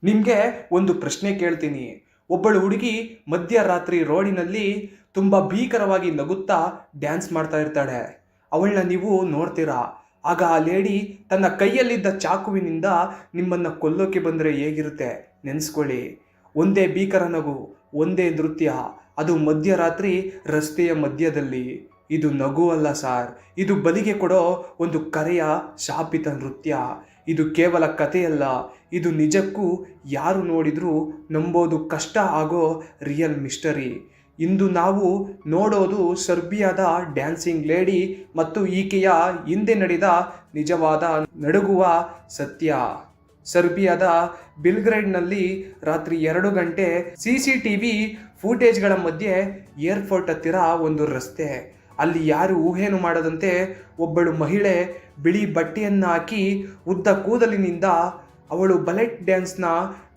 ನಿಮಗೆ ಒಂದು ಪ್ರಶ್ನೆ ಕೇಳ್ತೀನಿ. ಒಬ್ಬಳು ಹುಡುಗಿ ಮಧ್ಯರಾತ್ರಿ ರೋಡಿನಲ್ಲಿ ತುಂಬ ಭೀಕರವಾಗಿ ನಗುತ್ತಾ ಡ್ಯಾನ್ಸ್ ಮಾಡ್ತಾ ಇರ್ತಾಳೆ. ಅವಳನ್ನ ನೀವು ನೋಡ್ತೀರಾ. ಆಗ ಆ ಲೇಡಿ ತನ್ನ ಕೈಯಲ್ಲಿದ್ದ ಚಾಕುವಿನಿಂದ ನಿಮ್ಮನ್ನು ಕೊಲ್ಲೋಕೆ ಬಂದರೆ ಹೇಗಿರುತ್ತೆ ನೆನೆಸ್ಕೊಳ್ಳಿ. ಒಂದೇ ಭೀಕರ ನಗು, ಒಂದೇ ನೃತ್ಯ, ಅದು ಮಧ್ಯರಾತ್ರಿ ರಸ್ತೆಯ ಮಧ್ಯದಲ್ಲಿ. ಇದು ನಗು ಅಲ್ಲ ಸಾರ್, ಇದು ಬಲಿಗೆ ಕೊಡೋ ಒಂದು ಕರೆಯ ಶಾಪಿತ ನೃತ್ಯ. ಇದು ಕೇವಲ ಕಥೆಯಲ್ಲ, ಇದು ನಿಜಕ್ಕೂ ಯಾರು ನೋಡಿದರೂ ನಂಬೋದು ಕಷ್ಟ ಆಗೋ ರಿಯಲ್ ಮಿಸ್ಟರಿ. ಇಂದು ನಾವು ನೋಡೋದು ಸರ್ಬಿಯಾದ ಡ್ಯಾನ್ಸಿಂಗ್ ಲೇಡಿ ಮತ್ತು ಈಕೆಯ ಹಿಂದೆ ನಡೆದ ನಿಜವಾದ ನಡುಗುವ ಸತ್ಯ. ಸರ್ಬಿಯಾದ ಬಿಲ್ಗ್ರೇಡ್ನಲ್ಲಿ ರಾತ್ರಿ 2 ಗಂಟೆ CCTV ಫೂಟೇಜ್ಗಳ ಮಧ್ಯೆ ಏರ್ಪೋರ್ಟ್ ಹತ್ತಿರ ಒಂದು ರಸ್ತೆ. ಅಲ್ಲಿ ಯಾರು ಊಹೆನೂ ಮಾಡದಂತೆ ಒಬ್ಬಳು ಮಹಿಳೆ ಬಿಳಿ ಬಟ್ಟೆಯನ್ನು ಹಾಕಿ ಉದ್ದ ಕೂದಲಿನಿಂದ ಅವಳು ಬಲೆಟ್ ಡ್ಯಾನ್ಸ್ನ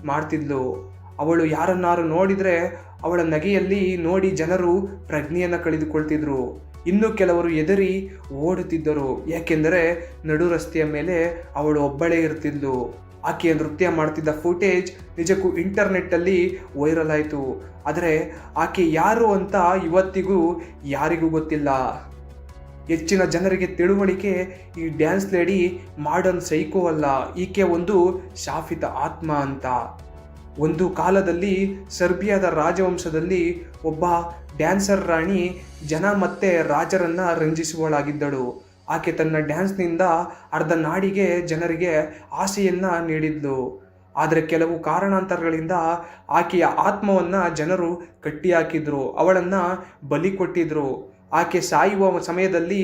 ಮಾಡ್ತಿದ್ಲು. ಅವಳು ಯಾರನ್ನಾರು ನೋಡಿದರೆ ಅವಳ ನಗೆಯಲ್ಲಿ ನೋಡಿ ಜನರು ಪ್ರಜ್ಞೆಯನ್ನು ಕಳೆದುಕೊಳ್ತಿದ್ರು. ಇನ್ನು ಕೆಲವರು ಎದರಿ ಓಡುತ್ತಿದ್ದರು, ಯಾಕೆಂದರೆ ನಡು ರಸ್ತೆಯ ಮೇಲೆ ಅವಳು ಒಬ್ಬಳೇ ಇರ್ತಿದ್ಲು. ಆಕೆಯ ನೃತ್ಯ ಮಾಡ್ತಿದ್ದ ಫುಟೇಜ್ ನಿಜಕ್ಕೂ ಇಂಟರ್ನೆಟ್ಟಲ್ಲಿ ವೈರಲ್ ಆಯಿತು. ಆದರೆ ಆಕೆ ಯಾರು ಅಂತ ಇವತ್ತಿಗೂ ಯಾರಿಗೂ ಗೊತ್ತಿಲ್ಲ. ಹೆಚ್ಚಿನ ಜನರಿಗೆ ತಿಳುವಳಿಕೆ ಈ ಡ್ಯಾನ್ಸ್ ಲೇಡಿ ಮಾಡರ್ನ್ ಸೈಕೋ ಅಲ್ಲ, ಈಕೆ ಒಂದು ಶಾಪಿತ ಆತ್ಮ ಅಂತ. ಒಂದು ಕಾಲದಲ್ಲಿ ಸರ್ಬಿಯಾದ ರಾಜವಂಶದಲ್ಲಿ ಒಬ್ಬ ಡ್ಯಾನ್ಸರ್ ರಾಣಿ ಜನ ಮತ್ತೆ ರಾಜರನ್ನು ರಂಜಿಸುವಳಾಗಿದ್ದಳು. ಆಕೆ ತನ್ನ ಡ್ಯಾನ್ಸ್ನಿಂದ ಅರ್ಧ ನಾಡಿಗೆ ಜನರಿಗೆ ಆಸೆಯನ್ನು ನೀಡಿದ್ಲು. ಆದರೆ ಕೆಲವು ಕಾರಣಾಂತರಗಳಿಂದ ಆಕೆಯ ಆತ್ಮವನ್ನು ಜನರು ಕಟ್ಟಿಹಾಕಿದ್ರು, ಅವಳನ್ನು ಬಲಿ ಕೊಟ್ಟಿದ್ರು. ಆಕೆ ಸಾಯುವ ಸಮಯದಲ್ಲಿ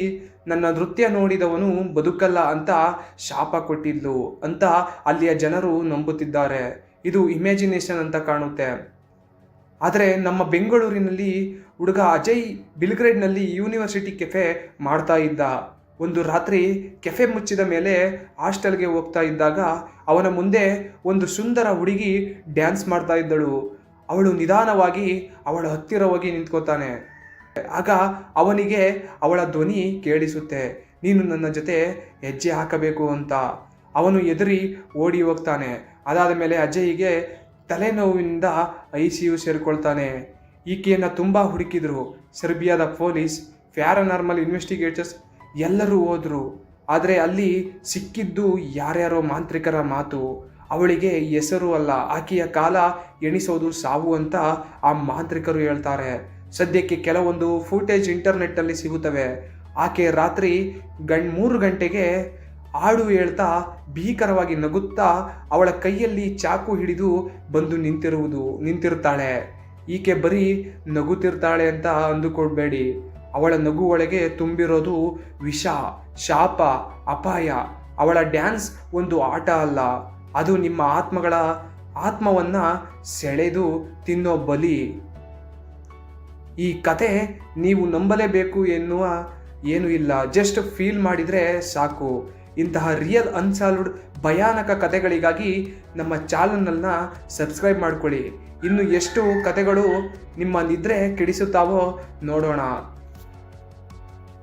ನನ್ನ ನೃತ್ಯ ನೋಡಿದವನು ಬದುಕಲ್ಲ ಅಂತ ಶಾಪ ಕೊಟ್ಟಿದ್ಲು ಅಂತ ಅಲ್ಲಿಯ ಜನರು ನಂಬುತ್ತಿದ್ದಾರೆ. ಇದು ಇಮ್ಯಾಜಿನೇಷನ್ ಅಂತ ಕಾಣುತ್ತೆ. ಆದರೆ ನಮ್ಮ ಬೆಂಗಳೂರಿನಲ್ಲಿ ಹುಡುಗ ಅಜಯ್ ಬಿಲ್ಗ್ರೇಡ್ನಲ್ಲಿ ಯೂನಿವರ್ಸಿಟಿ ಕೆಫೆ ಮಾಡ್ತಾ ಇದ್ದ. ಒಂದು ರಾತ್ರಿ ಕೆಫೆ ಮುಚ್ಚಿದ ಮೇಲೆ ಹಾಸ್ಟೆಲ್ಗೆ ಹೋಗ್ತಾ ಇದ್ದಾಗ ಅವನ ಮುಂದೆ ಒಂದು ಸುಂದರ ಹುಡುಗಿ ಡ್ಯಾನ್ಸ್ ಮಾಡ್ತಾ ಇದ್ದಳು. ಅವಳು ನಿಧಾನವಾಗಿ ಅವಳ ಹತ್ತಿರ ಹೋಗಿ ನಿಂತ್ಕೋತಾನೆ. ಆಗ ಅವನಿಗೆ ಅವಳ ಧ್ವನಿ ಕೇಳಿಸುತ್ತೆ, ನೀನು ನನ್ನ ಜೊತೆ ಹೆಜ್ಜೆ ಹಾಕಬೇಕು ಅಂತ. ಅವನು ಎದುರಿ ಓಡಿ ಹೋಗ್ತಾನೆ. ಅದಾದ ಮೇಲೆ ಅಜಯ್ಗೆ ತಲೆನೋವಿನಿಂದ ICU ಸೇರಿಕೊಳ್ತಾನೆ. ಈಕೆಯನ್ನು ತುಂಬ ಹುಡುಕಿದ್ರು. ಸರ್ಬಿಯಾದ ಪೊಲೀಸ್, ಪ್ಯಾರಾನಾರ್ಮಲ್ ಇನ್ವೆಸ್ಟಿಗೇಟರ್ಸ್ ಎಲ್ಲರೂ ಹೋದರು. ಆದರೆ ಅಲ್ಲಿ ಸಿಕ್ಕಿದ್ದು ಯಾರ್ಯಾರೋ ಮಾಂತ್ರಿಕರ ಮಾತು. ಅವಳಿಗೆ ಹೆಸರು ಅಲ್ಲ, ಆಕೆಯ ಕಾಲ ಎಣಿಸೋದು ಸಾವು ಅಂತ ಆ ಮಾಂತ್ರಿಕರು ಹೇಳ್ತಾರೆ. ಸದ್ಯಕ್ಕೆ ಕೆಲವೊಂದು ಫೂಟೇಜ್ ಇಂಟರ್ನೆಟ್ಟಲ್ಲಿ ಸಿಗುತ್ತವೆ. ಆಕೆ ರಾತ್ರಿ 3 ಗಂಟೆಗೆ ಹಾಡು ಹೇಳ್ತಾ ಭೀಕರವಾಗಿ ನಗುತ್ತಾ ಅವಳ ಕೈಯಲ್ಲಿ ಚಾಕು ಹಿಡಿದು ಬಂದು ನಿಂತಿರ್ತಾಳೆ. ಈಕೆ ಬರೀ ನಗುತ್ತಿರ್ತಾಳೆ ಅಂತ ಅಂದುಕೊಳ್ಬೇಡಿ. ಅವಳ ನಗು ಒಳಗೆ ತುಂಬಿರೋದು ವಿಷ, ಶಾಪ, ಅಪಾಯ. ಅವಳ ಡ್ಯಾನ್ಸ್ ಒಂದು ಆಟ ಅಲ್ಲ, ಅದು ನಿಮ್ಮ ಆತ್ಮವನ್ನು ಸೆಳೆದು ತಿನ್ನೋ ಬಲಿ. ಈ ಕತೆ ನೀವು ನಂಬಲೇಬೇಕು ಎನ್ನುವ ಏನೂ ಇಲ್ಲ, ಜಸ್ಟ್ ಫೀಲ್ ಮಾಡಿದರೆ ಸಾಕು. ಇಂತಹ ರಿಯಲ್ ಅನ್ಸಾಲ್ವ್ಡ್ ಭಯಾನಕ ಕತೆಗಳಿಗಾಗಿ ನಮ್ಮ ಚಾನಲ್ನ ಸಬ್ಸ್ಕ್ರೈಬ್ ಮಾಡ್ಕೊಳ್ಳಿ. ಇನ್ನು ಎಷ್ಟು ಕತೆಗಳು ನಿಮ್ಮ ನಿದ್ರೆ ಕೆಡಿಸುತ್ತಾವೋ ನೋಡೋಣ.